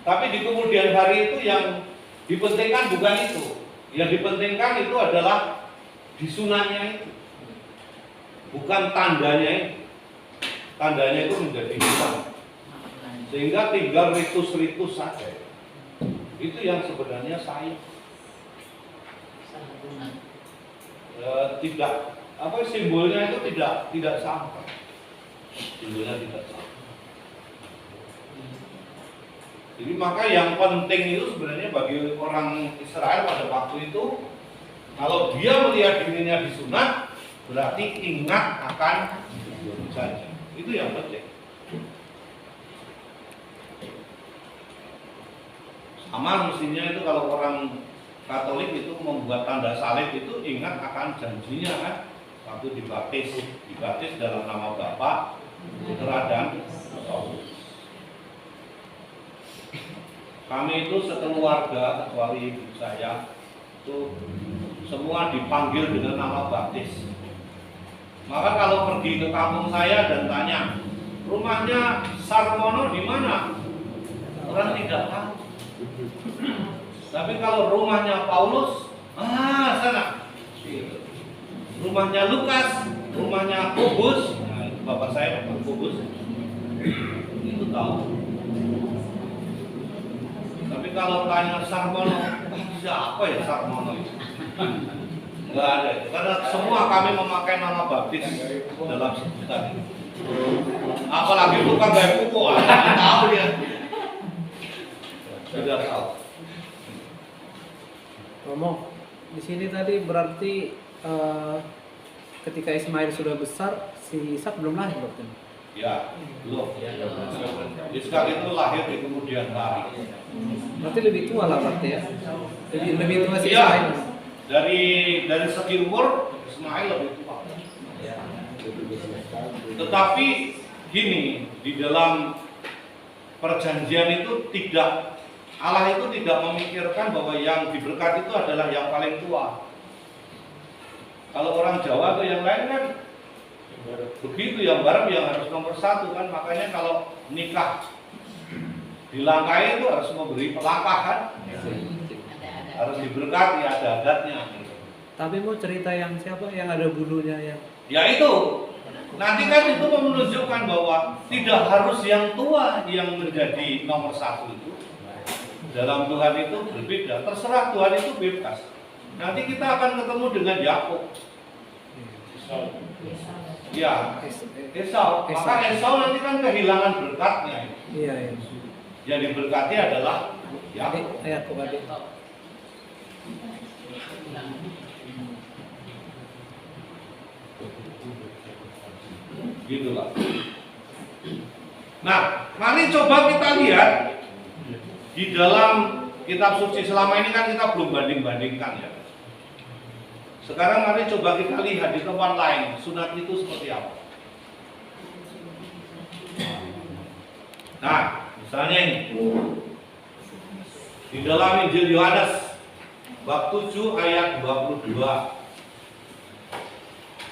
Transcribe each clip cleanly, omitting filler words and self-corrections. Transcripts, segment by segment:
Tapi di kemudian hari itu yang dipentingkan bukan itu. Yang dipentingkan itu adalah disunatnya itu, bukan tandanya itu. Tandanya itu menjadi hitam, sehingga tinggal ritus-ritus saja. Itu yang sebenarnya saya tidak simbolnya itu tidak sama. Simbolnya tidak sama. Jadi maka yang penting itu sebenarnya bagi orang Israel pada waktu itu, kalau dia melihat dirinya disunat, berarti ingat akan janji. Itu yang penting. Sama mestinya itu kalau orang Katolik itu membuat tanda salib itu ingat akan janjinya kan, waktu dibaptis dalam nama Bapa, Putra dan Roh. Kami itu sekeluarga kecuali ibu saya itu semua dipanggil dengan nama baptis. Maka kalau pergi ke kampung saya dan tanya, rumahnya Sarmono di mana? Orang tidak tahu. Tapi kalau rumahnya Paulus, sana. Rumahnya Lukas, rumahnya Kubus, nah, bapak saya Bapak Kubus, itu tahu. Tapi kalau tanya Sarmono, siapa ya Sarmono itu? Enggak ada, karena semua kami memakai nama baptis dalam sebutan. Apalagi bukan gaya kuku, tahu dia. Sudah tahu. Romo, di sini tadi berarti ketika Ismail sudah besar, si Ishak belum lahir berarti? Ya, belum. Ishak itu lahir di kemudian hari. Berarti lebih tua lah berarti ya? Lebih tua si Ya, Ismail. dari segi umur Ismail lebih tua. Tetapi gini, di dalam perjanjian itu Allah itu tidak memikirkan bahwa yang diberkati itu adalah yang paling tua. Kalau orang Jawa atau yang lain kan begitu, yang bareng yang harus nomor satu kan. Makanya kalau nikah dilangkai itu harus memberi pelangkah kan, harus diberkati, ada adatnya. Tapi mau cerita yang siapa yang ada bulunya yang? Ya itu, nanti kan itu menunjukkan bahwa tidak harus yang tua yang menjadi nomor satu itu. Dalam Tuhan itu berbeda, terserah Tuhan itu bebas. Nanti kita akan ketemu dengan Yakub. Ya, Esau. Maka Esau nanti kan kehilangan berkatnya. Iya. Yang diberkati adalah Yakub. Yakub adik. Gitulah. Nah, mari coba kita lihat di dalam kitab suci. Selama ini kan kita belum banding-bandingkan ya. Sekarang mari coba kita lihat di tempat lain sunat itu seperti apa. Nah, misalnya ini di dalam Injil Yohanes bab 7 ayat 22.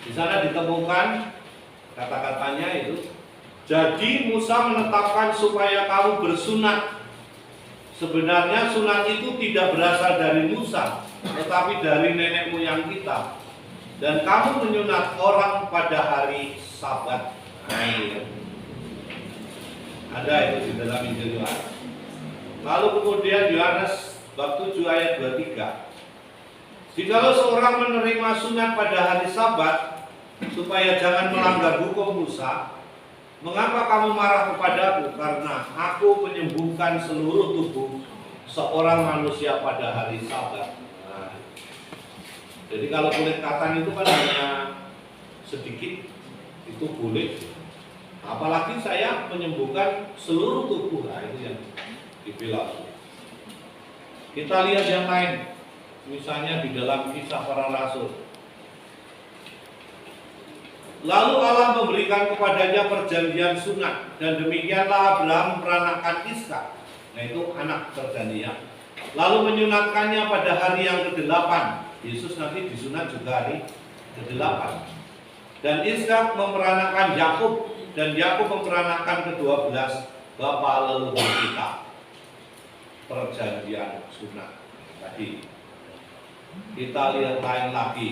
Di sana ditemukan kata-katanya itu, jadi Musa menetapkan supaya kamu bersunat. Sebenarnya sunat itu tidak berasal dari Musa, tetapi dari nenek moyang kita. Dan kamu menyunat orang pada hari Sabat. Ada itu di dalam Injil Yohanes. Lalu kemudian Yohanes bab 7 ayat 23. Jikalau seorang menerima sunat pada hari Sabat supaya jangan melanggar hukum Musa, mengapa kamu marah kepadaku? Karena aku menyembuhkan seluruh tubuh seorang manusia pada hari Sabat. Nah, jadi kalau kulit katan itu kan hanya sedikit, itu boleh. Apalagi saya menyembuhkan seluruh tubuh, nah itu yang dibilang. Kita lihat yang lain, misalnya di dalam Kisah Para Rasul. Lalu Allah memberikan kepadanya perjanjian sunat, dan demikianlah Abraham memperanakan Ishak. Nah itu anak perjanjian. Lalu menyunatkannya pada hari yang ke-8. Yesus nanti disunat juga hari ke-8. Dan Ishak memperanakan Yakub, dan Yakub memperanakan ke-12 bapa leluhur kita. perjanjian sunat tadi. Kita lihat lain lagi.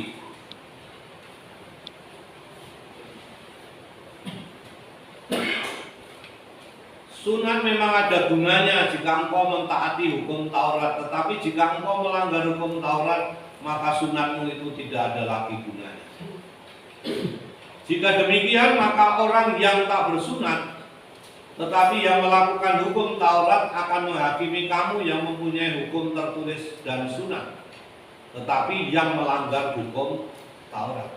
Sunat memang ada gunanya jika engkau mentaati hukum Taurat, tetapi jika engkau melanggar hukum Taurat, maka sunatmu itu tidak ada lagi gunanya. Jika demikian, maka orang yang tak bersunat, tetapi yang melakukan hukum Taurat akan menghakimi kamu yang mempunyai hukum tertulis dan sunat, tetapi yang melanggar hukum Taurat.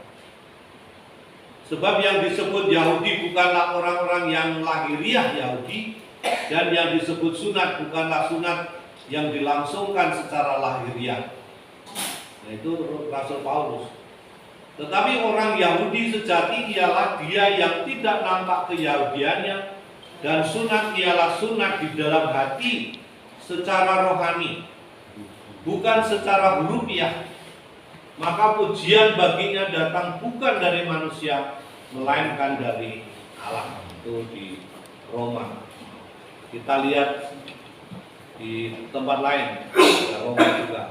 Sebab yang disebut Yahudi bukanlah orang-orang yang lahiriah Yahudi, dan yang disebut sunat bukanlah sunat yang dilangsungkan secara lahiriah. Nah, itu Rasul Paulus. Tetapi orang Yahudi sejati ialah dia yang tidak nampak keyahudiannya, dan sunat ialah sunat di dalam hati secara rohani, bukan secara hurufiah. Maka pujian baginya datang bukan dari manusia, melainkan dari Allah. Itu di Roma. Kita lihat di tempat lain, Roma juga.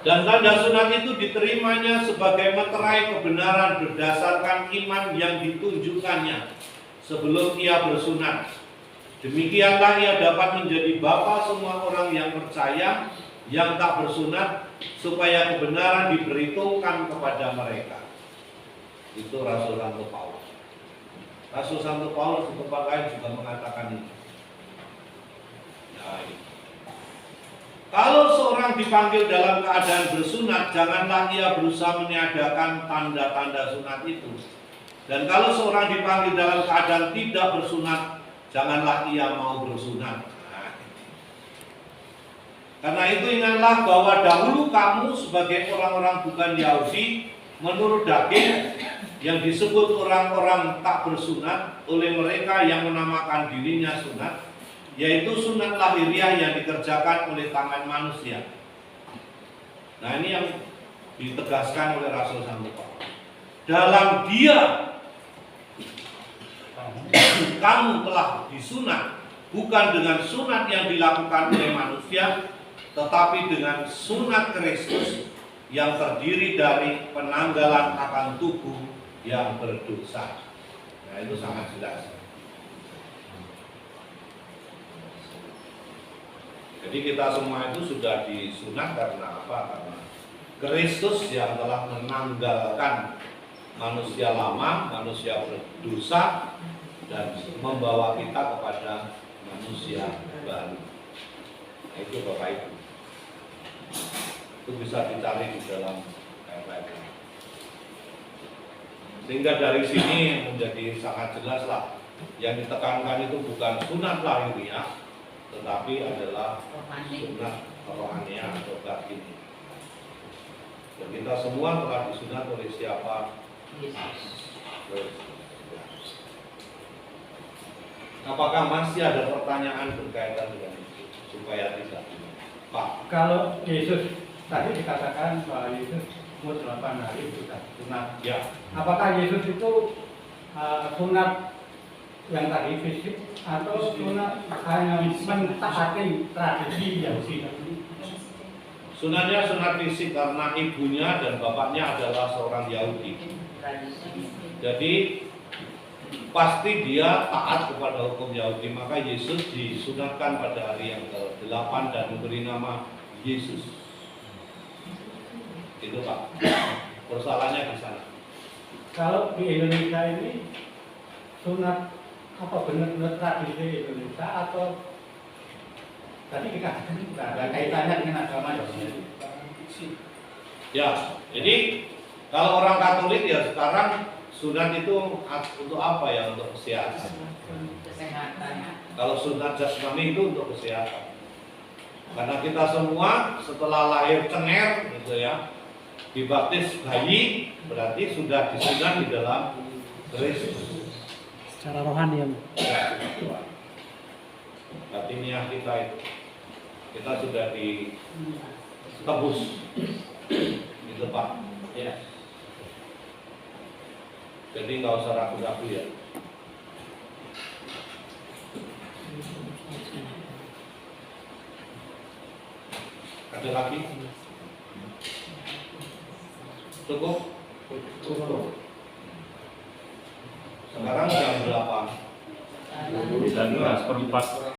Dan tanda sunat itu diterimanya sebagai meterai kebenaran berdasarkan iman yang ditunjukkannya sebelum ia bersunat. Demikianlah ia dapat menjadi bapa semua orang yang percaya yang tak bersunat, supaya kebenaran diperhitungkan kepada mereka. Itu Rasul Santo Paulus. Rasul Santo Paulus di tempat lain juga mengatakan ini. Nah, ini. Kalau seorang dipanggil dalam keadaan bersunat, janganlah ia berusaha meniadakan tanda-tanda sunat itu. Dan kalau seorang dipanggil dalam keadaan tidak bersunat, janganlah ia mau bersunat. Nah. Karena itu ingatlah bahwa dahulu kamu sebagai orang-orang bukan Yahudi menurut daging, yang disebut orang-orang tak bersunat oleh mereka yang menamakan dirinya sunat, yaitu sunat lahiriah yang dikerjakan oleh tangan manusia. Nah, ini yang ditegaskan oleh Rasul Santo Paulus. Dalam dia kamu telah disunat, bukan dengan sunat yang dilakukan oleh manusia, tetapi dengan sunat Kristus yang terdiri dari penanggalan akan tubuh yang berdosa. Nah, itu sangat jelas. Jadi kita semua itu sudah disunat karena apa? Karena Kristus yang telah menanggalkan manusia lama, manusia berdosa, dan membawa kita kepada manusia baru. Nah, itu Bapak Ibu. Itu bisa dicari di dalam ayat-ayat. Sehingga dari sini menjadi sangat jelas lah, yang ditekankan itu bukan sunat lahiriah, tetapi adalah sunat rohaniah atau batin. Dan kita semua telah disunat oleh siapa? Yesus. Apakah masih ada pertanyaan berkaitan dengan itu? Supaya tidak Pak. Kalau Yesus tadi dikatakan bahwa Yesus umur 8 hari sudah sunat. Ya. Apakah Yesus itu sunat yang tadi fisik atau sunat hanya mentaati tradisi Yahudi? Sunatnya sunat fisik karena ibunya dan bapaknya adalah seorang Yahudi. Jadi pasti dia taat kepada hukum Yahudi, maka Yesus disunatkan pada hari yang ke-8 dan memberi nama Yesus. Itu Pak. Persoalannya di sana. Kalau di Indonesia ini sunat apa benar-benar tradisi Indonesia atau tadi dikatakan tidak ada kaitannya dengan agama Yahudi? Ya, jadi kalau orang Katolik ya sekarang sunat itu untuk apa ya? Untuk kesehatan. Kalau sunat jasmani itu untuk kesehatan. Karena kita semua setelah lahir cenger gitu ya, dibaptis bayi, berarti sudah disunat di dalam Kristus. Secara rohani ya. Berarti niat kita itu, kita sudah ditebus, gitu Pak. Ya. Jadi nggak usah ragu-ragu ya. Ada lagi? Cukup? Sekarang jam berapa? 19:04.